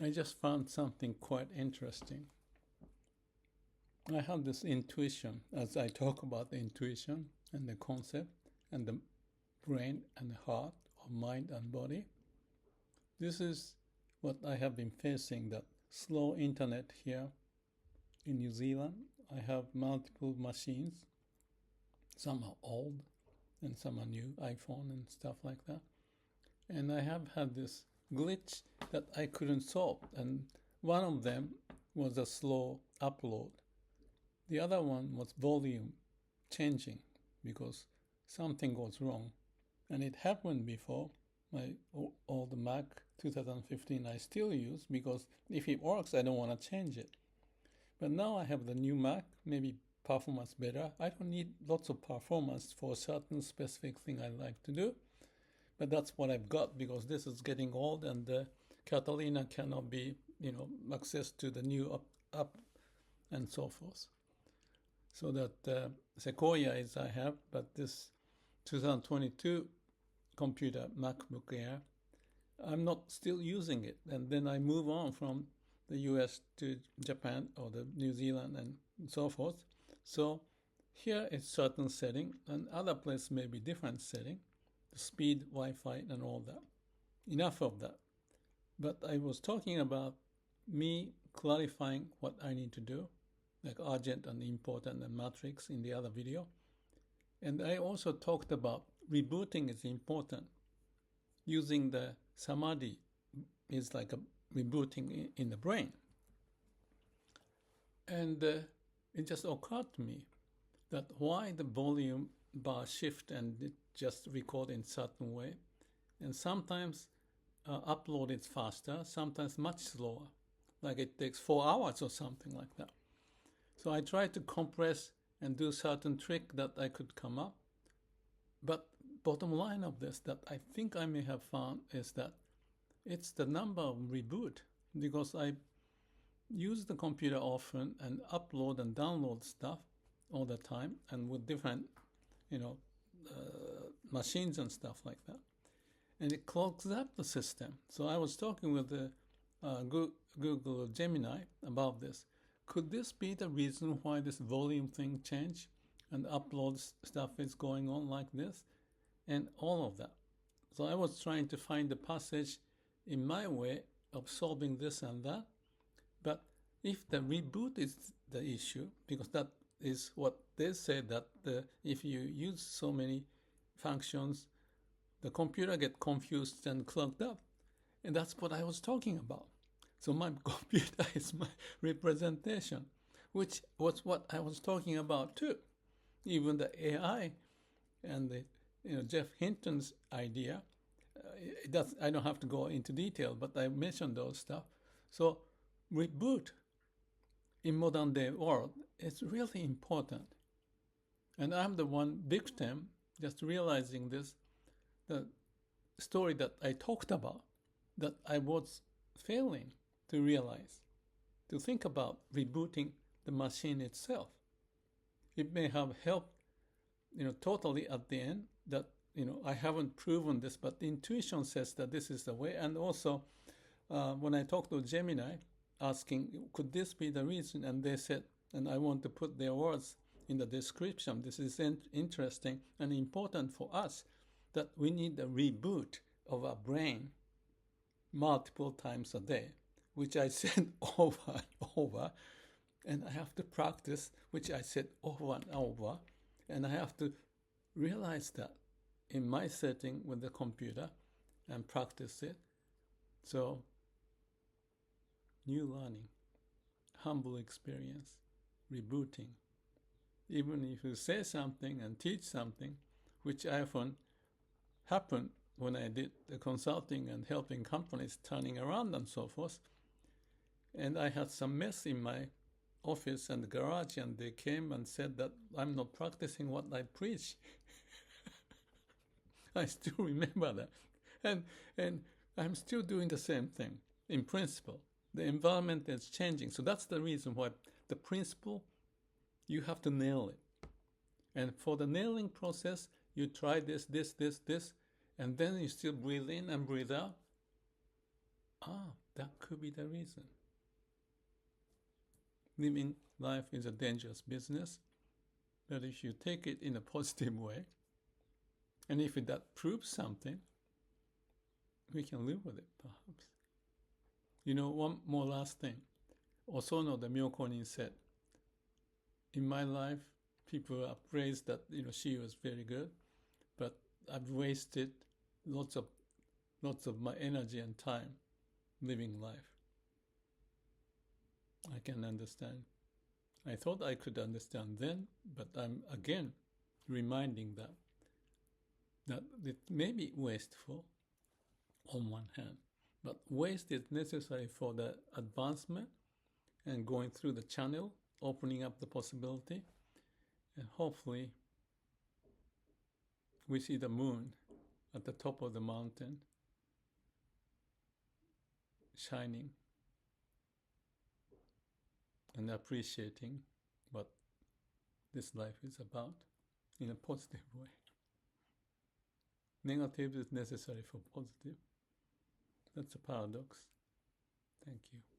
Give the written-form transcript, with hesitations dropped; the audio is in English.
I just found something quite interesting. I have this intuition, as I talk about the intuition and the concept and the brain and the heart or mind and body. This is what I have been facing, that slow internet here in New Zealand. I have multiple machines. Some are old and some are new, iPhone and stuff like that. And I have had this glitch that I couldn't solve. And one of them was a slow upload. The other one was volume changing because something goes wrong. And it happened before. My old Mac 2015 I still use because if it works, I don't want to change it. But now I have the new Mac, maybe performance better. I don't need lots of performance for a certain specific thing I like to do. But that's what I've got because this is getting old and Catalina cannot be, accessed to the new app and so forth. So that Sequoia is I have, but this 2022 computer, MacBook Air, I'm not still using it. And then I move on from the US to Japan or the New Zealand and so forth. So here is certain setting and other place may be different setting, the speed, Wi-Fi and all that. Enough of that. But I was talking about me clarifying what I need to do, like urgent and important and matrix in the other video. And I also talked about rebooting is important. Using the samadhi is like a rebooting in the brain. And it just occurred to me that why the volume bar shift and it just record in certain way. And sometimes upload is faster, sometimes much slower. Like it takes 4 hours or something like that. So I tried to compress and do certain trick that I could come up. But bottom line of this that I think I may have found is that it's the number of reboot because I use the computer often and upload and download stuff all the time and with different, machines and stuff like that. And it clogs up the system. So I was talking with the Google Gemini about this. Could this be the reason why this volume thing changed and upload stuff is going on like this and all of that? So I was trying to find the passage in my way of solving this and that. But if the reboot is the issue, because that is what they say that if you use so many functions, the computer get confused and clogged up. And that's what I was talking about. So my computer is my representation, which was what I was talking about too. Even the AI and the Jeff Hinton's idea, I don't have to go into detail, but I mentioned those stuff. So reboot in modern day world is really important. And I'm the one victim, just realizing this, the story that I talked about, that I was failing to realize, to think about rebooting the machine itself. It may have helped, totally at the end that, I haven't proven this, but the intuition says that this is the way. And also, when I talked to Gemini, asking, could this be the reason? And they said, and I want to put their words in the description. This is interesting and important for us, that we need a reboot of our brain multiple times a day, which I said over and over. And I have to practice, which I said over and over. And I have to realize that in my setting with the computer and practice it. So, new learning, humble experience, rebooting. Even if you say something and teach something, which often happened when I did the consulting and helping companies turning around and so forth. And I had some mess in my office and the garage, and they came and said that I'm not practicing what I preach. I still remember that. And I'm still doing the same thing in principle. The environment is changing. So that's the reason why the principle, you have to nail it. And for the nailing process, you try this, and then you still breathe in and breathe out. That could could be the reason. Living life is a dangerous business, but if you take it in a positive way, and if that proves something, we can live with it, perhaps. One more last thing. Osono the Myokonin said, in my life, people are praised that, she was very good, but I've wasted lots of my energy and time living life. I can understand. I thought I could understand then, but I'm again reminding that it may be wasteful on one hand, but waste is necessary for the advancement and going through the channel, opening up the possibility, and hopefully we see the moon at the top of the mountain shining and appreciating what this life is about in a positive way. Negative is necessary for positive. That's a paradox. Thank you.